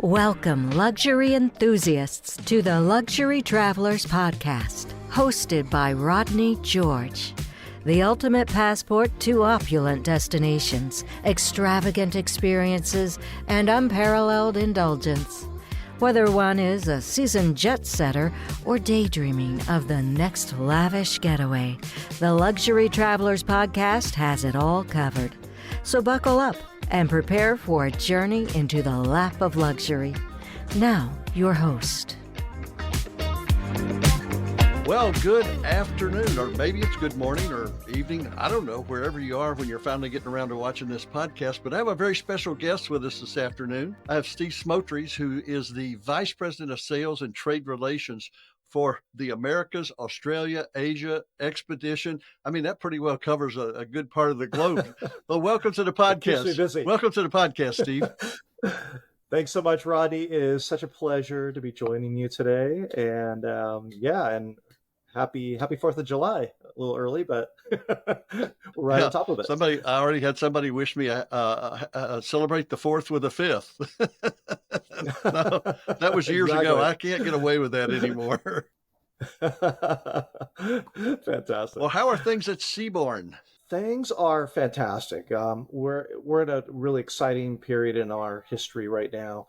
Welcome, luxury enthusiasts, to the Luxury Travelers Podcast, hosted by Rodney George. The ultimate passport to opulent destinations, extravagant experiences, and unparalleled indulgence. Whether one is a seasoned jet setter or daydreaming of the next lavish getaway, the Luxury Travelers Podcast has it all covered. So buckle up and prepare for a journey into the lap of luxury. Now, your host. Well, good afternoon, or maybe it's good morning or evening. I don't know, wherever you are when you're finally getting around to watching this podcast. But I have a very special guest with us this afternoon. I have Steve Smotrys, who is the Vice President of Sales and Trade Relations for the Americas, Australia, Asia expedition. I mean, that pretty well covers a good part of the globe. Well, welcome to the podcast. Keeps me busy. Welcome to the podcast, Steve. Thanks so much, Rodney. It is such a pleasure to be joining you today. And and happy 4th of July. A little early, but we're right on top of it. I already had somebody wish me celebrate the 4th with a 5th. No, that was years ago. I can't get away with that anymore. Fantastic. Well, how are things at Seabourn? Things are fantastic. We're at a really exciting period in our history right now.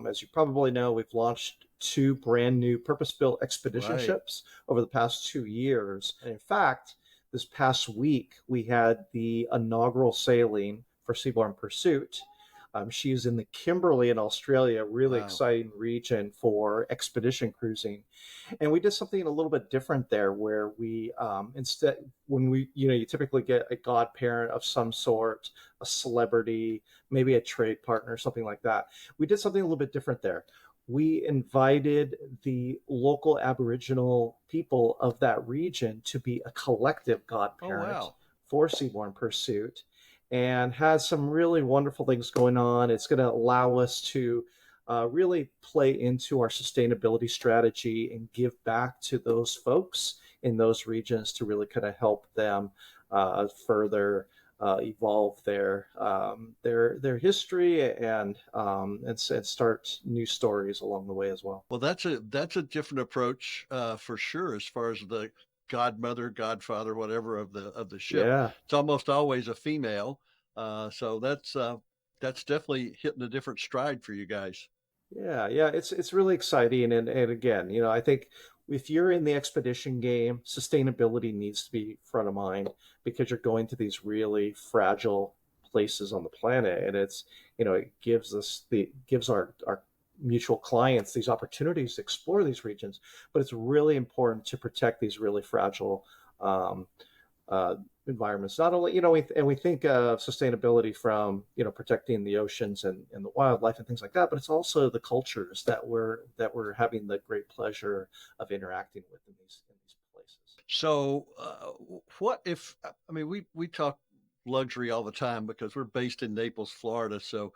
As you probably know, we've launched 2 brand new purpose-built expedition ships over the past 2 years. And in fact, this past week, we had the inaugural sailing for Seaborne Pursuit. She is in the Kimberley in Australia, really exciting region for expedition cruising. And we did something a little bit different there where we, you typically get a godparent of some sort, a celebrity, maybe a trade partner, something like that. We did something a little bit different there. We invited the local Aboriginal people of that region to be a collective godparent for Seaborne Pursuit, and has some really wonderful things going on. It's going to allow us to really play into our sustainability strategy and give back to those folks in those regions to really kind of help them further evolve their history and start new stories along the way as well. Well, that's a different approach for sure, as far as the godmother, godfather, whatever of the ship. Yeah. It's almost always a female, so that's definitely hitting a different stride for you guys. Yeah, it's really exciting, and again, I think if you're in the expedition game, sustainability needs to be front of mind because you're going to these really fragile places on the planet, and it's it gives our mutual clients these opportunities to explore these regions, but it's really important to protect these really fragile environments. Not only, we think of sustainability from, protecting the oceans and the wildlife and things like that, but it's also the cultures that we're having the great pleasure of interacting with in these places. So what if, we talk luxury all the time because we're based in Naples, Florida. So,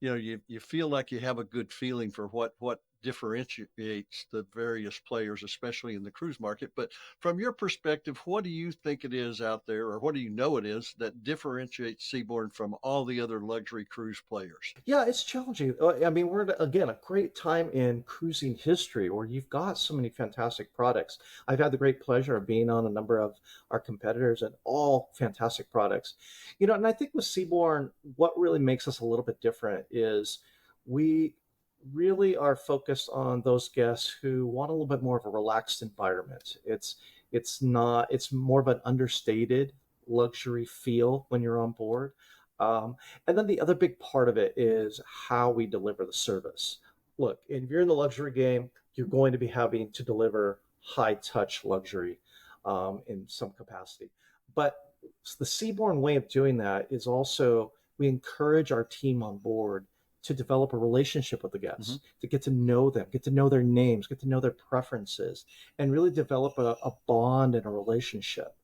you feel like you have a good feeling for what differentiates the various players, especially in the cruise market. But from your perspective, what do you think it is out there, or what do you know it is that differentiates Seabourn from all the other luxury cruise players? Yeah, it's challenging. We're again a great time in cruising history where you've got so many fantastic products. I've had the great pleasure of being on a number of our competitors and all fantastic products. And I think with Seabourn, what really makes us a little bit different is we really are focused on those guests who want a little bit more of a relaxed environment. It's more of an understated luxury feel when you're on board. And then the other big part of it is how we deliver the service. Look, if you're in the luxury game, you're going to be having to deliver high touch luxury in some capacity. But the Seabourn way of doing that is also we encourage our team on board to develop a relationship with the guests, to get to know them, get to know their names, get to know their preferences, and really develop a bond and a relationship.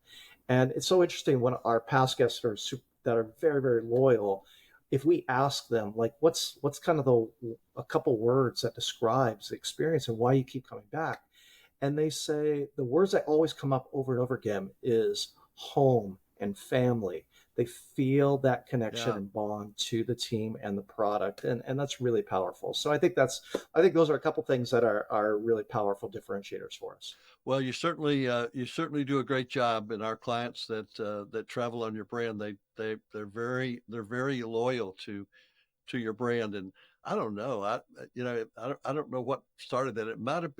And it's so interesting when our past guests that are very, very loyal, if we ask them, like, what's kind of a couple words that describes the experience and why you keep coming back? And they say the words that always come up over and over again is home and family. They feel that connection Yeah. and bond to the team and the product, and that's really powerful. So I think those are a couple things that are really powerful differentiators for us. Well, you certainly do a great job, and our clients that travel on your brand, they're very loyal to your brand. And I don't know, I don't know what started that. It might have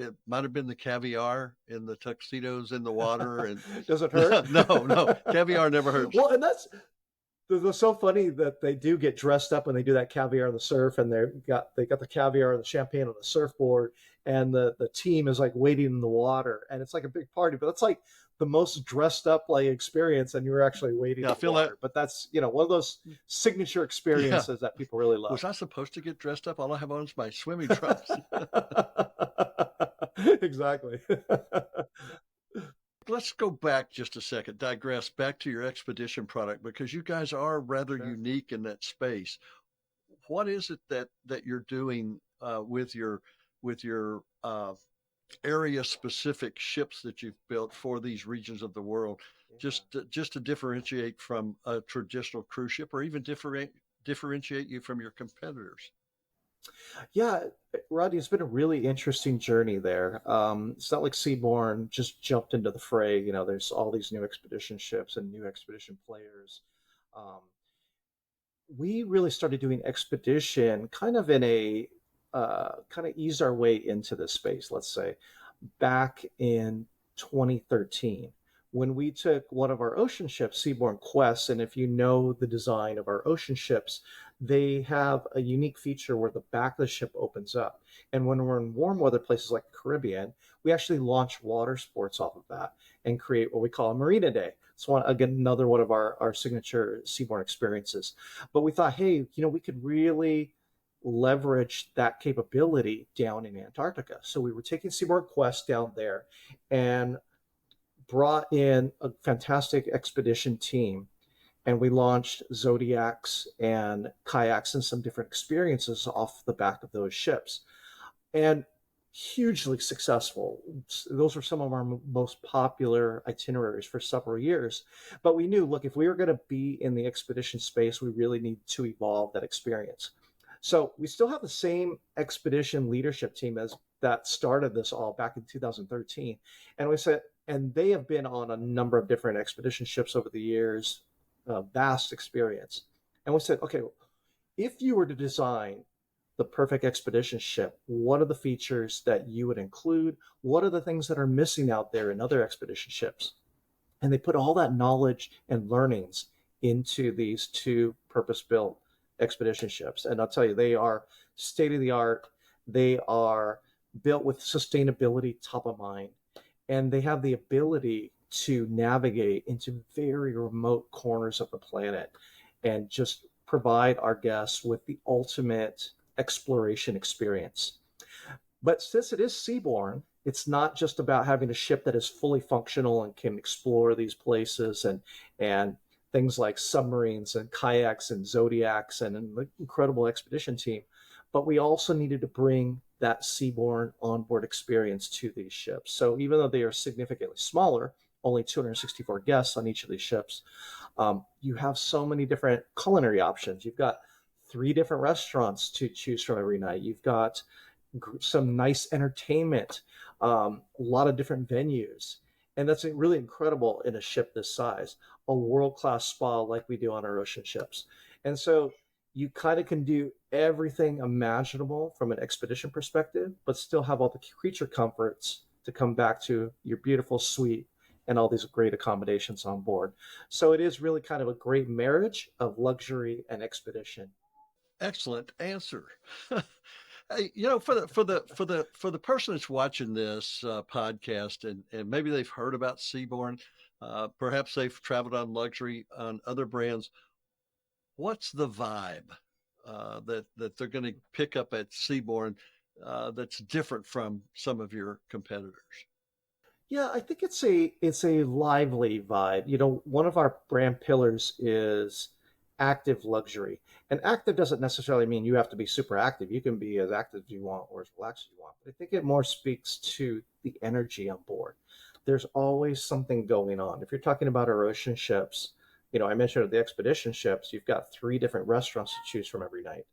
been the caviar in the tuxedos in the water, and Does it hurt? no, caviar never hurts. Well, and that's so funny that they do get dressed up when they do that caviar on the surf, and they got the caviar and the champagne on the surfboard, and the team is like waiting in the water, and it's like a big party. But it's like the most dressed up like experience, and you're actually waiting Yeah, I in the feel that. water. But that's one of those signature Yeah. experiences that people really love. Was I supposed to get dressed up? All I have on is my swimming trunks. Exactly. Let's go back just a second, digress back to your expedition product, because you guys are rather Sure. unique in that space. What is it that you're doing with your area specific ships that you've built for these regions of the world, Yeah. just to differentiate from a traditional cruise ship, or even differentiate you from your competitors? Yeah, Rodney, it's been a really interesting journey there. It's not like Seabourn just jumped into the fray. There's all these new expedition ships and new expedition players. Um, we really started doing expedition kind of in a kind of eased our way into this space, let's say, back in 2013 when we took one of our ocean ships, Seabourn Quest. And if you know the design of our ocean ships, they have a unique feature where the back of the ship opens up. And when we're in warm weather places like the Caribbean, we actually launch water sports off of that and create what we call a Marina Day. It's another one of our signature Seabourn experiences. But we thought, hey, we could really leverage that capability down in Antarctica. So we were taking Seabourn Quest down there and brought in a fantastic expedition team, and we launched zodiacs and kayaks and some different experiences off the back of those ships, and hugely successful. Those were some of our most popular itineraries for several years. But we knew, look, if we were going to be in the expedition space, we really need to evolve that experience. So we still have the same expedition leadership team as that started this all back in 2013. And we said, and they have been on a number of different expedition ships over the years, vast experience. And we said, okay, if you were to design the perfect expedition ship, what are the features that you would include? What are the things that are missing out there in other expedition ships? And they put all that knowledge and learnings into these two purpose-built expedition ships. And I'll tell you, they are state of the art. They are built with sustainability top of mind, and they have the ability to navigate into very remote corners of the planet and just provide our guests with the ultimate exploration experience. But since it is Seabourn, it's not just about having a ship that is fully functional and can explore these places and things like submarines and kayaks and zodiacs and an incredible expedition team. But we also needed to bring that Seabourn onboard experience to these ships. So even though they are significantly smaller, only 264 guests on each of these ships, you have so many different culinary options. You've got 3 different restaurants to choose from every night. You've got some nice entertainment, a lot of different venues. And that's really incredible in a ship this size, a world-class spa like we do on our ocean ships. And so you kind of can do everything imaginable from an expedition perspective, but still have all the creature comforts to come back to your beautiful suite and all these great accommodations on board. So it is really kind of a great marriage of luxury and expedition. Excellent answer. Hey, for the person that's watching this podcast, and maybe they've heard about Seabourn, perhaps they've traveled on luxury on other brands. What's the vibe that they're going to pick up at Seabourn that's different from some of your competitors? Yeah, I think it's a lively vibe. One of our brand pillars is active luxury. And active doesn't necessarily mean you have to be super active. You can be as active as you want or as relaxed as you want. But I think it more speaks to the energy on board. There's always something going on. If you're talking about our ocean ships, I mentioned the expedition ships, you've got 3 different restaurants to choose from every night.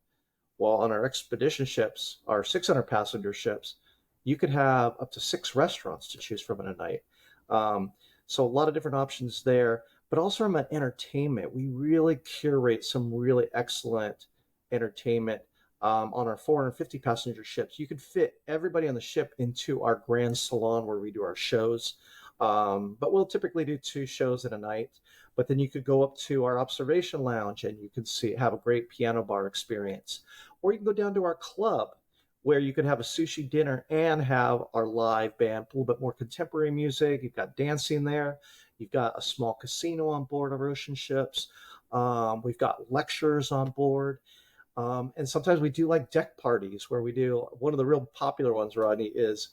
Well, on our expedition ships, our 600 passenger ships, you could have up to 6 restaurants to choose from in a night. Um, so a lot of different options there, but also from an entertainment, we really curate some really excellent entertainment. On our 450 passenger ships, you could fit everybody on the ship into our grand salon where we do our shows. But we'll typically do 2 shows in a night. But then you could go up to our observation lounge and you could have a great piano bar experience. Or you can go down to our club where you could have a sushi dinner and have our live band, a little bit more contemporary music. You've got dancing there. You've got a small casino on board our ocean ships. We've got lectures on board. And sometimes we do like deck parties where we do one of the real popular ones, Rodney, is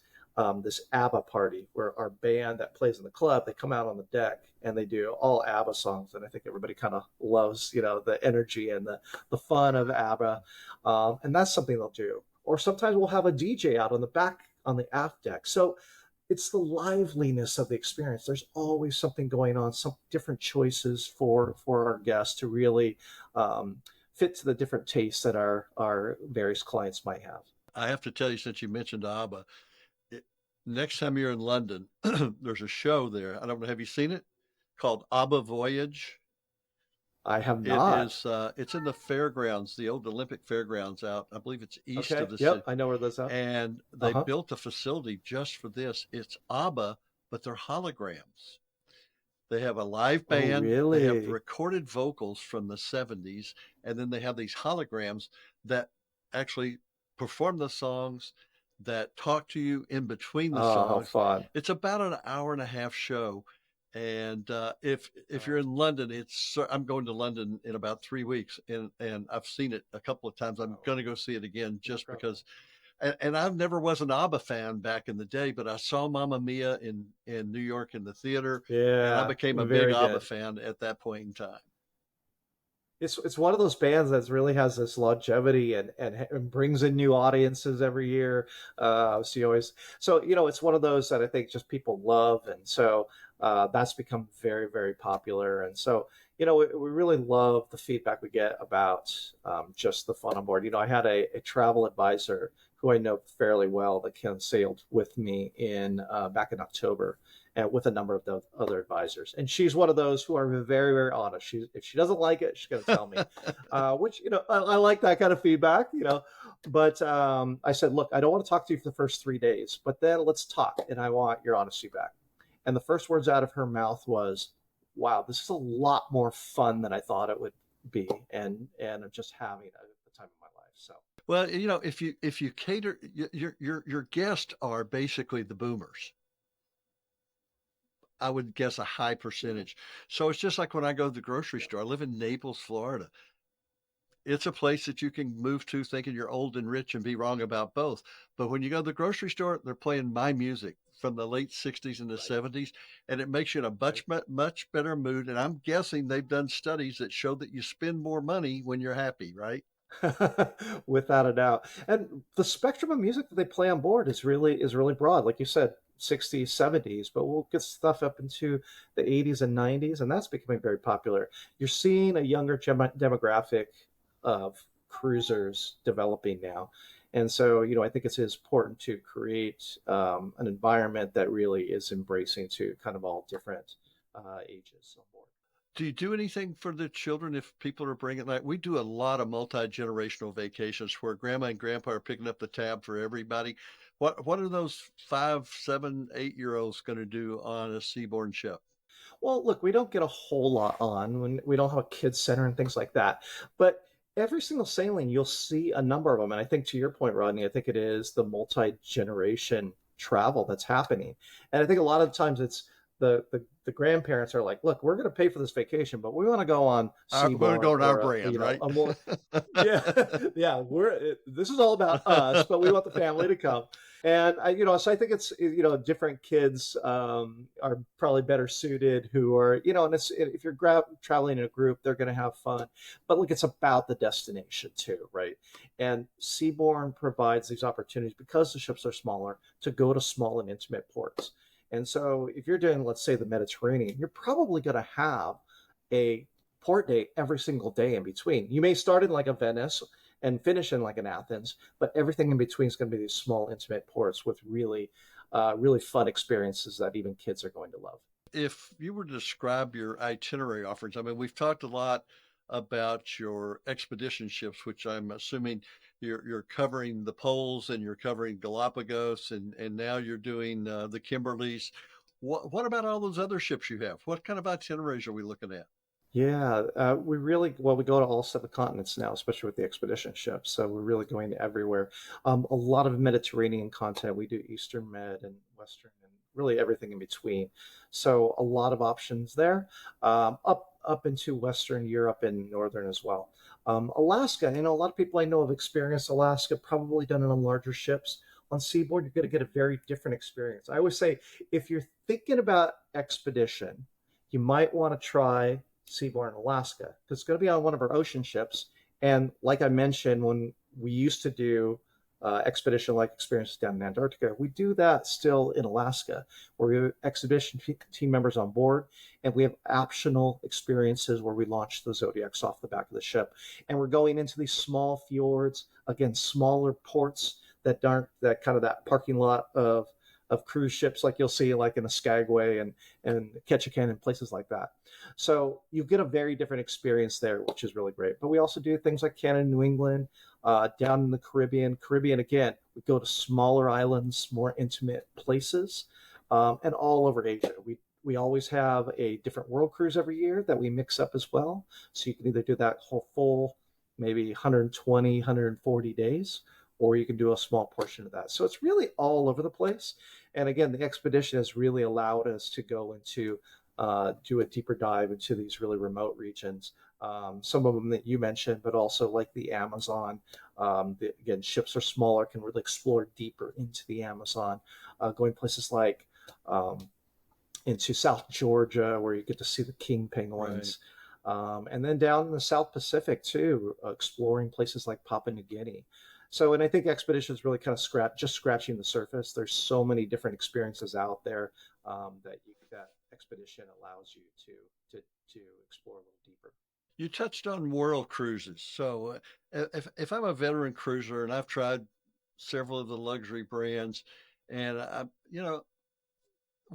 this ABBA party where our band that plays in the club, they come out on the deck and they do all ABBA songs. And I think everybody kind of loves, the energy and the fun of ABBA. And that's something they'll do. Or sometimes we'll have a DJ out on the back, on the aft deck. So it's the liveliness of the experience. There's always something going on, some different choices for our guests to really fit to the different tastes that our various clients might have. I have to tell you, since you mentioned ABBA, next time you're in London, there's a show there. I don't know. Have you seen it? Called ABBA Voyage. I have It not. is. It's in the fairgrounds, the old Olympic fairgrounds out. I believe it's east Okay. of the city, Yep. I know where those are. and they Uh-huh. built a facility just for this. It's ABBA, but they're holograms. They have a live Oh, band, they have really? recorded vocals from the 70s, and then they have these holograms that actually perform the songs, that talk to you in between the Oh, how songs. fun. It's about an hour and a half show. And if you're Oh, in London, I'm going to London in about 3 weeks, and I've seen it a couple of times. I'm oh, going to go see it again just incredible. because. And I never was an ABBA fan back in the day, but I saw Mamma Mia in New York in the theater, and I Yeah, became a big very ABBA good. fan at that point in time. It's one of those bands that really has this longevity and brings in new audiences every year. So it's one of those that I think just people love, and so that's become very, very popular. And so we really love the feedback we get about just the fun on board. I had a travel advisor who I know fairly well that sailed with me in back in October, and with a number of the other advisors. And she's one of those who are very, very honest. If she doesn't like it, she's going to tell me, which, I like that kind of feedback. But I said, look, I don't want to talk to you for the first 3 days, but then let's talk. And I want your honesty back. And the first words out of her mouth was, wow, this is a lot more fun than I thought it would be. And I'm just having the time of my life. So. Well, if you cater, your guests are basically the boomers. I would guess a high Yeah. percentage. So it's just like when I go to the grocery Yeah. store. I live in Naples, Florida. It's a place that you can move to thinking you're old and rich and be wrong about both. But when you go to the grocery store, they're playing my music from the late 60s and the Right. 70s, and it makes you in a Right. much better mood. And I'm guessing they've done studies that show that you spend more money when you're happy, right? Without a doubt. And the spectrum of music that they play on board is really broad. Like you said, 60s, 70s, but we'll get stuff up into the 80s and 90s, and that's becoming very popular. You're seeing a younger demographic of cruisers developing now. And so, I think it's important to create an environment that really is embracing to kind of all different ages on board. Do you do anything for the children if people are bringing, like we do a lot of multi-generational vacations where grandma and grandpa are picking up the tab for everybody. What are those 5, 7, 8 year olds going to do on a Seabourn ship? Well, look, we don't get a whole lot on when we don't have a kids center and things like that. But every single sailing, you'll see a number of them. And I think to your point, Rodney, I think it is the multi-generation travel that's happening. And I think a lot of times it's the grandparents are like, look, we're going to pay for this vacation, but we want to go on We're Seabourn going our or brand, right? a more yeah, yeah. This is all about us, but we want the family to come. And so I think it's different kids are probably better suited who are and if you're traveling in a group, they're going to have fun. But look, it's about the destination too, right? And Seabourn provides these opportunities because the ships are smaller to go to small and intimate ports. And so if you're doing, let's say, the Mediterranean, you're probably going to have a port day every single day in between. You may start in like a Venice and finish in like an Athens, but everything in between is going to be these small, intimate ports with really fun experiences that even kids are going to love. If you were to describe your itinerary offerings, I mean, we've talked a lot about your expedition ships, which I'm assuming you're covering the poles and you're covering Galapagos, and now you're doing the Kimberleys. What about all those other ships you have? What kind of itineraries are we looking at? Yeah, we go to all 7 continents now, especially with the expedition ships. So we're really going everywhere. A lot of Mediterranean content. We do Eastern Med and Western and really everything in between. So a lot of options there, up into Western Europe and Northern as well. Alaska, a lot of people I know have experienced Alaska, probably done it on larger ships. On Seaboard, you're going to get a very different experience. I always say, if you're thinking about expedition, you might want to try Seabourn, Alaska, because it's going to be on one of our ocean ships. And like I mentioned, when we used to do expedition-like experiences down in Antarctica, we do that still in Alaska, where we have exhibition team members on board, and we have optional experiences where we launch the Zodiacs off the back of the ship. And we're going into these small fjords, again, smaller ports that aren't that kind of that parking lot of cruise ships like you'll see like in the Skagway and Ketchikan and places like that. So you get a very different experience there, which is really great. But we also do things like Canada, New England, down in the Caribbean. Caribbean, again, we go to smaller islands, more intimate places, and all over Asia. We always have a different world cruise every year that we mix up as well. So you can either do that whole full, maybe 120, 140 days, or you can do a small portion of that. So it's really all over the place. And again, the expedition has really allowed us to go into do a deeper dive into these really remote regions. Some of them that you mentioned, but also like the Amazon. Again, ships are smaller, can really explore deeper into the Amazon, going places like into South Georgia, where you get to see the king penguins. Right. And then down in the South Pacific too, exploring places like Papua New Guinea. So, and I think expedition is really kind of just scratching the surface. There's so many different experiences out there that expedition allows you to explore a little deeper. You touched on world cruises. So, if I'm a veteran cruiser and I've tried several of the luxury brands, and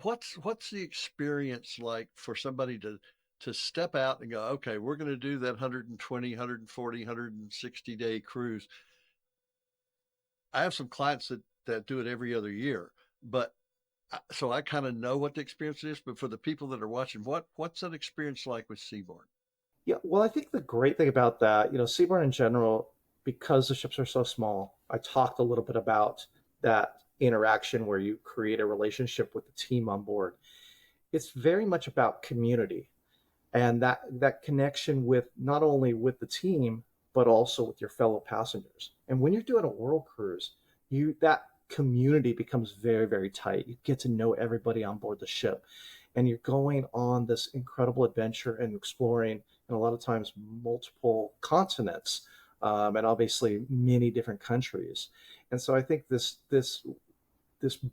what's the experience like for somebody to step out and go, okay, we're going to do that 120, 140, 160 day cruise. I have some clients that do it every other year, but so I kind of know what the experience is, but for the people that are watching, what's that experience like with Seabourn? Yeah, well, I think the great thing about that, Seabourn in general, because the ships are so small, I talked a little bit about that interaction where you create a relationship with the team on board. It's very much about community and that connection with not only with the team, but also with your fellow passengers. And when you're doing a world cruise, that community becomes very, very tight. You get to know everybody on board the ship, and you're going on this incredible adventure and exploring, and a lot of times multiple continents, and obviously many different countries. And so I think this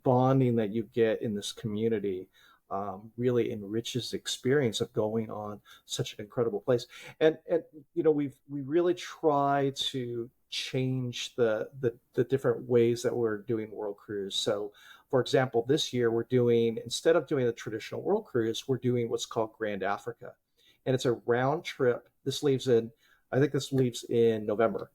bonding that you get in this community really enriches the experience of going on such an incredible place. And we really try to change the different ways that we're doing world cruise. So for example, this year instead of doing the traditional world cruise, we're doing what's called Grand Africa. And it's a round trip. I think this leaves in November.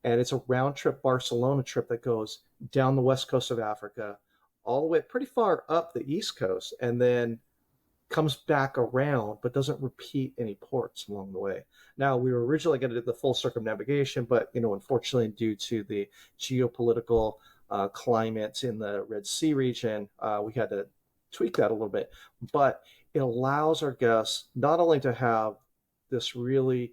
And it's a round trip Barcelona trip that goes down the west coast of Africa, all the way pretty far up the east coast, and then comes back around, but doesn't repeat any ports along the way. Now, we were originally going to do the full circumnavigation, but unfortunately, due to the geopolitical climate in the Red Sea region, we had to tweak that a little bit. But it allows our guests not only to have this really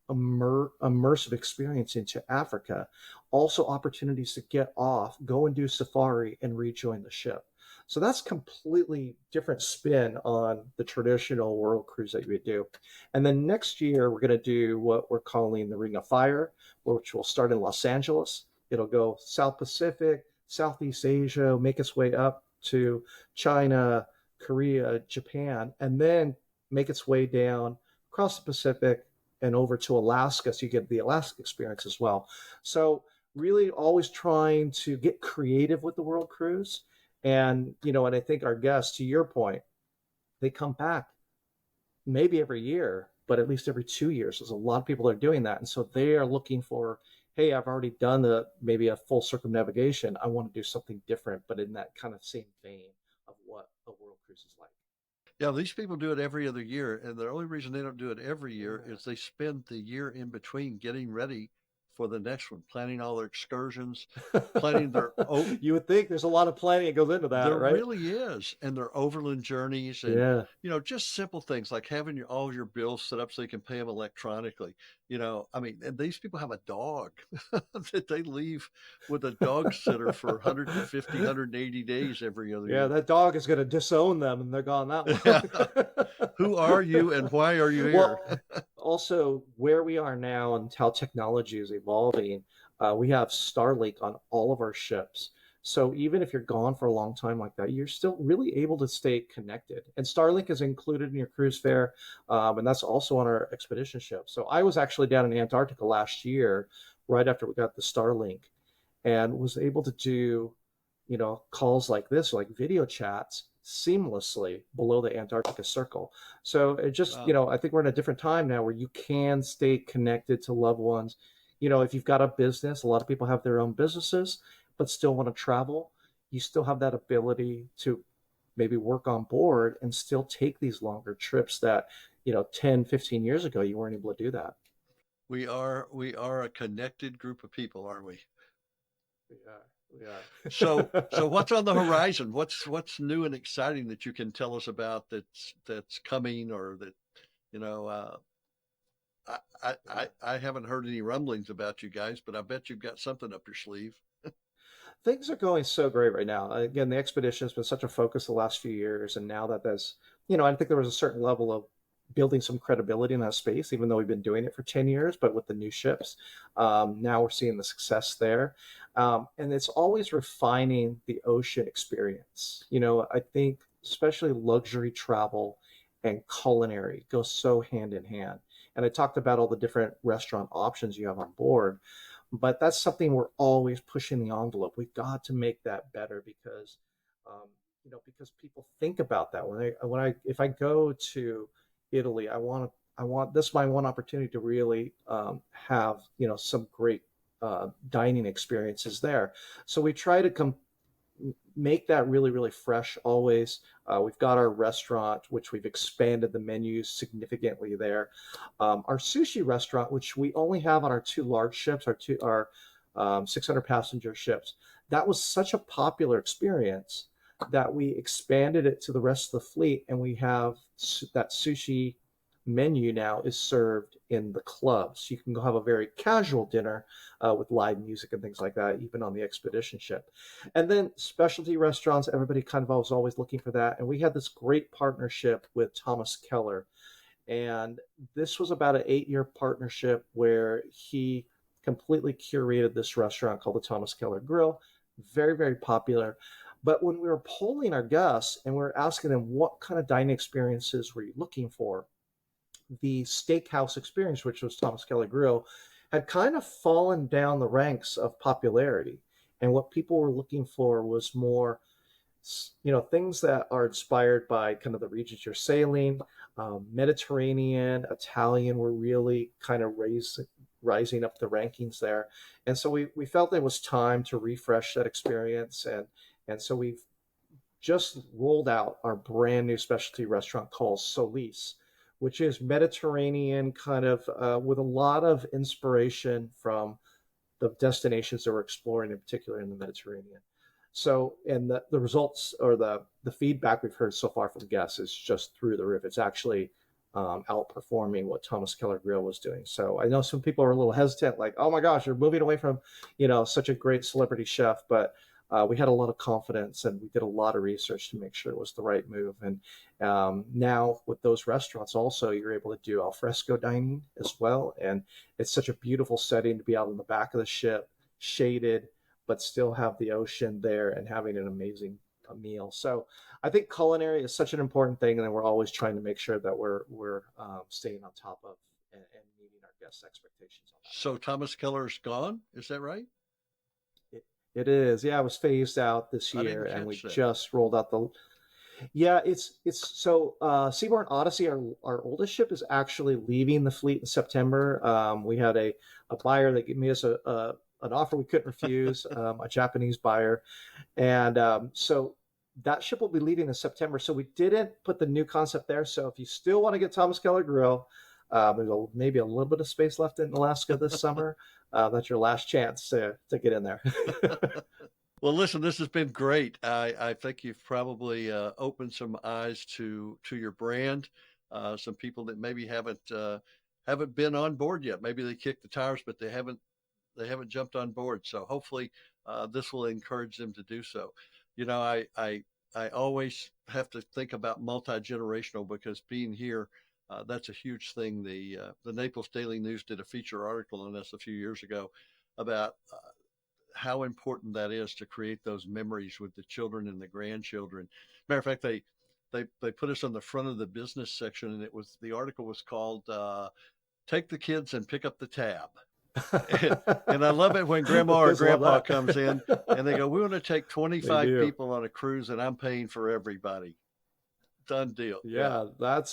immersive experience into Africa, also opportunities to get off, go and do safari, and rejoin the ship. So that's completely different spin on the traditional world cruise that you would do. And then next year, we're going to do what we're calling the Ring of Fire, which will start in Los Angeles. It'll go South Pacific, Southeast Asia, make its way up to China, Korea, Japan, and then make its way down across the Pacific and over to Alaska, so you get the Alaska experience as well. So really always trying to get creative with the world cruise. And, and I think our guests, to your point, they come back maybe every year, but at least every 2 years. There's a lot of people that are doing that. And so they are looking for, hey, I've already done maybe a full circumnavigation. I want to do something different, but in that kind of same vein of what a world cruise is like. Yeah, these people do it every other year, and the only reason they don't do it every year Yeah. is they spend the year in between getting ready for the next one, planning all their excursions, planning their You would think there's a lot of planning that goes into that, there right? really is, and their overland journeys, and Yeah. just simple things like having all your bills set up so you can pay them electronically. I mean, and these people have a dog that they leave with a dog sitter for 150, 180 days every other Yeah, year. that dog is going to disown them and they're gone that Yeah. long. Who are you and why are you here? Well, also where we are now and how technology is evolving, we have Starlink on all of our ships. So even if you're gone for a long time like that, you're still really able to stay connected. And Starlink is included in your cruise fare, and that's also on our expedition ship. So I was actually down in Antarctica last year, right after we got the Starlink, and was able to do, calls like this, like video chats seamlessly below the Antarctica Circle. So it just, Wow. I think we're in a different time now where you can stay connected to loved ones. If you've got a business, a lot of people have their own businesses, but still want to travel. You still have that ability to maybe work on board and still take these longer trips that, 10, 15 years ago, you weren't able to do that. We are a connected group of people, aren't we? We are. We are. So what's on the horizon? What's new and exciting that you can tell us about that's coming, or that you know I haven't heard any rumblings about you guys, but I bet you've got something up your sleeve. Things are going so great right now. Again, the expedition has been such a focus the last few years, and now that I think there was a certain level of building some credibility in that space, even though we've been doing it for 10 years, but with the new ships, now we're seeing the success there. And it's always refining the ocean experience. I think especially luxury travel and culinary go so hand in hand. And I talked about all the different restaurant options you have on board, but that's something we're always pushing the envelope. We've got to make that better because, because people think about that if I go to Italy, I want this is my one opportunity to really have some great dining experiences there. So we try to make that really, really fresh always. We've got our restaurant, which we've expanded the menus significantly there. Our sushi restaurant, which we only have on our two large ships, our 600 passenger ships, that was such a popular experience that we expanded it to the rest of the fleet, and we have that sushi menu now is served in the clubs. You can go have a very casual dinner with live music and things like that, even on the expedition ship. And then specialty restaurants, everybody kind of was always looking for that. And we had this great partnership with Thomas Keller. And this was about an 8-year partnership where he completely curated this restaurant called the Thomas Keller Grill. Very, very popular. But when we were polling our guests and we were asking them what kind of dining experiences were you looking for, the steakhouse experience, which was Thomas Keller Grill, had kind of fallen down the ranks of popularity. And what people were looking for was more, things that are inspired by kind of the regions you're sailing. Mediterranean, Italian were really kind of rising up the rankings there. And so we felt it was time to refresh that experience. And so we've just rolled out our brand new specialty restaurant called Solis, which is Mediterranean kind of with a lot of inspiration from the destinations that we're exploring, in particular in the Mediterranean. So, and the results or the feedback we've heard so far from guests is just through the roof. It's actually outperforming what Thomas Keller Grill was doing. So I know some people are a little hesitant, like, oh my gosh, you're moving away from, such a great celebrity chef. But we had a lot of confidence and we did a lot of research to make sure it was the right move. And now with those restaurants also, you're able to do al fresco dining as well. And it's such a beautiful setting to be out on the back of the ship, shaded, but still have the ocean there and having an amazing a meal. So I think culinary is such an important thing, and we're always trying to make sure that we're staying on top of and meeting our guests' expectations on that. So Thomas Keller's gone, is that right? It is. Yeah, it was phased out this I year, didn't and we catch that. just rolled out the. Yeah, it's so Seabourn Odyssey, our oldest ship, is actually leaving the fleet in September. We had a buyer that made us an offer we couldn't refuse, a Japanese buyer, and so that ship will be leaving in September. So we didn't put the new concept there. So if you still want to get Thomas Keller Grill, there's maybe a little bit of space left in Alaska this summer. That's your last chance to get in there. Well, listen, this has been great. I think you've probably opened some eyes to your brand. Some people that maybe haven't been on board yet. Maybe they kicked the tires, but they haven't jumped on board. So hopefully this will encourage them to do so. You know, I always have to think about multi-generational, because being here, that's a huge thing. The Naples Daily News did a feature article on this a few years ago about how important that is to create those memories with the children and the grandchildren. Matter of fact, they put us on the front of the business section, and the article was called "Take the Kids and Pick Up the Tab." And I love it when grandma or grandpa comes in and they go, "We want to take 25 people on a cruise, and I'm paying for everybody." Done deal. Yeah, that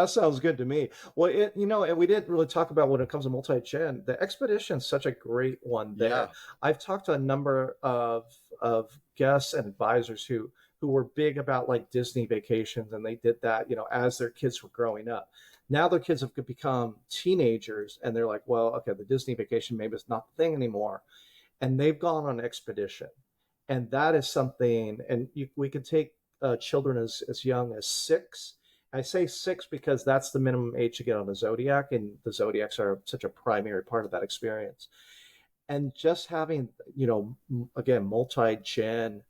sounds good to me. Well, and we didn't really talk about when it comes to multi-gen. The expedition's such a great one there. Yeah. I've talked to a number of guests and advisors who were big about like Disney vacations, and they did that, as their kids were growing up. Now their kids have become teenagers, and they're like, well, okay, the Disney vacation maybe it's not the thing anymore, and they've gone on an expedition, and that is something. And we could take children as young as 6. I say 6 because that's the minimum age to get on a Zodiac, and the Zodiacs are such a primary part of that experience. And just having, again, multi-gen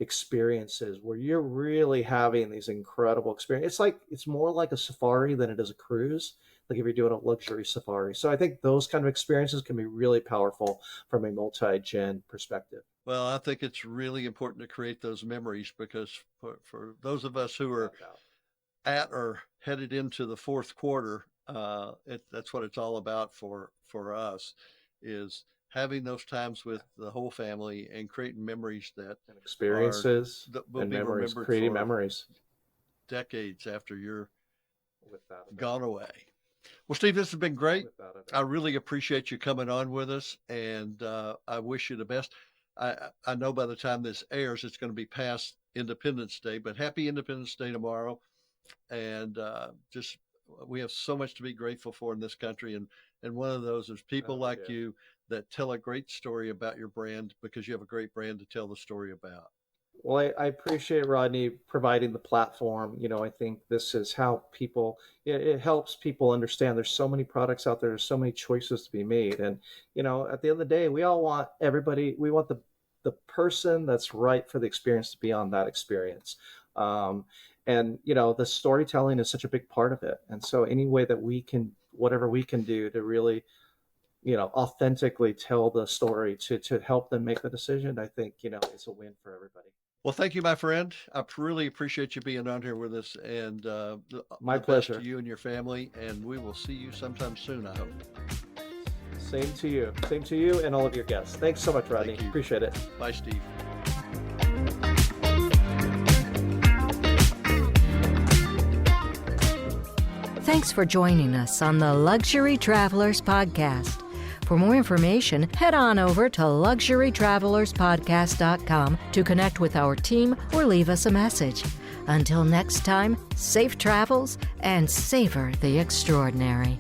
experiences where you're really having these incredible experiences. It's more like a safari than it is a cruise, like if you're doing a luxury safari. So I think those kind of experiences can be really powerful from a multi-gen perspective. Well, I think it's really important to create those memories, because for those of us who are at or headed into the fourth quarter, that's what it's all about for us, is having those times with the whole family and creating memories and experiences will and be memories, remembered creating for memories decades after you're gone away. Well, Steve, this has been great. I really appreciate you coming on with us, and I wish you the best. I know by the time this airs, it's going to be past Independence Day, but happy Independence Day tomorrow. And we have so much to be grateful for in this country. And one of those is people like you that tell a great story about your brand, because you have a great brand to tell the story about. Well, I appreciate Rodney providing the platform. I think this is how it helps people understand there's so many products out there. There's so many choices to be made. And, at the end of the day, we want the person that's right for the experience to be on that experience. And, the storytelling is such a big part of it. And so any way that whatever we can do to really, authentically tell the story to help them make the decision, I think, it's a win for everybody. Well, thank you, my friend. I really appreciate you being on here with us, and my pleasure to you and your family. And we will see you sometime soon, I hope. Same to you and all of your guests. Thanks so much, Rodney. Appreciate it. Bye, Steve. Thanks for joining us on the Luxury Travelers Podcast. For more information, head on over to luxurytravelerspodcast.com to connect with our team or leave us a message. Until next time, safe travels and savor the extraordinary.